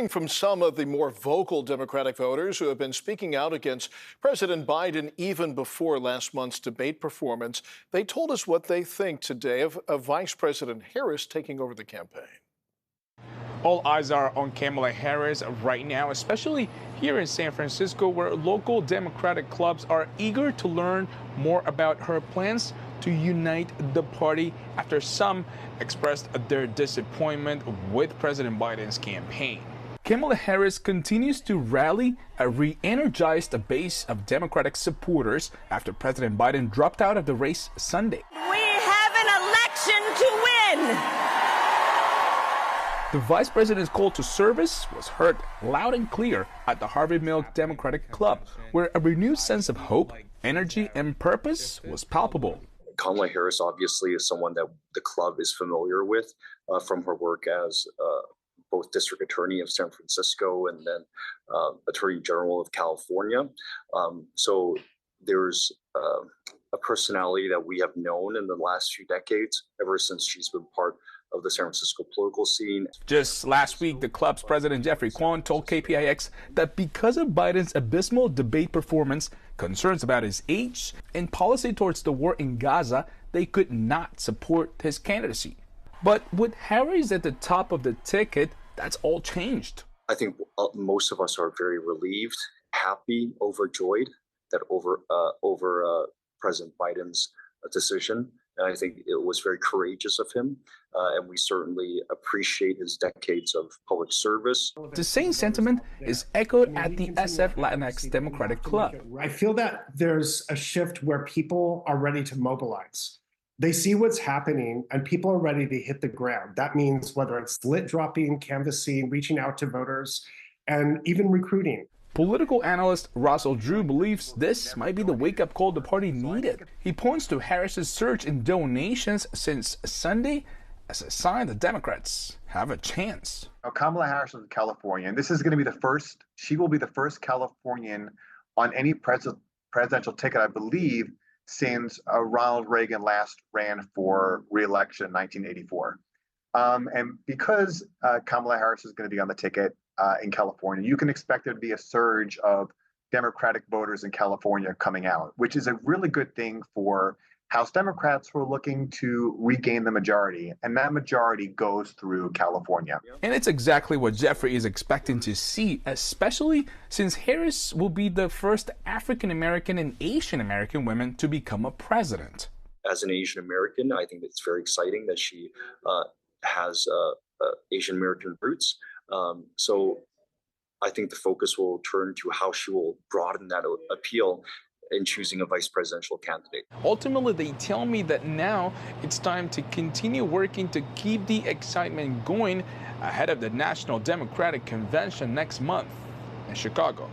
hearing from some of the more vocal Democratic voters who have been speaking out against President Biden even before last month's debate performance. They told us what they think today of Vice President Harris taking over the campaign. All eyes are on Kamala Harris right now, especially here in San Francisco, where local Democratic clubs are eager to learn more about her plans to unite the party after some expressed their disappointment with President Biden's campaign. Kamala Harris continues to rally a re-energized base of Democratic supporters after President Biden dropped out of the race Sunday. We have an election to win. The vice president's call to service was heard loud and clear at the Harvey Milk Democratic Club, where a renewed sense of hope, energy, and purpose was palpable. Kamala Harris obviously is someone that the club is familiar with from her work as both District Attorney of San Francisco and then Attorney General of California. So there's a personality that we have known in the last few decades, ever since she's been part of the San Francisco political scene. Just last week, the club's president, Jeffrey Kwan, told KPIX that because of Biden's abysmal debate performance, concerns about his age, and policy towards the war in Gaza, they could not support his candidacy. But with Harris at the top of the ticket, that's all changed. I think most of us are very relieved, happy, overjoyed that over President Biden's decision. And I think it was very courageous of him, and we certainly appreciate his decades of public service. The same sentiment is echoed at the SF Latinx Democratic Club. I feel that there's a shift where people are ready to mobilize. They see what's happening, and people are ready to hit the ground. That means whether it's lit dropping, canvassing, reaching out to voters, and even recruiting. Political analyst Russell Drew believes this might be the wake-up call the party needed. He points to Harris's surge in donations since Sunday as a sign the Democrats have a chance. Now, Kamala Harris is in California, and this is going to be the first, she will be the first Californian on any presidential ticket, I believe, since Ronald Reagan last ran for re-election in 1984. And because Kamala Harris is going to be on the ticket in California, you can expect there to be a surge of Democratic voters in California coming out, which is a really good thing for House Democrats who are looking to regain the majority. And that majority goes through California. And it's exactly what Jeffrey is expecting to see, especially since Harris will be the first African American and Asian American woman to become a president. As an Asian American, I think it's very exciting that she has Asian American roots. So I think the focus will turn to how she will broaden that appeal in choosing a vice presidential candidate. Ultimately, they tell me that now it's time to continue working to keep the excitement going ahead of the National Democratic Convention next month in Chicago.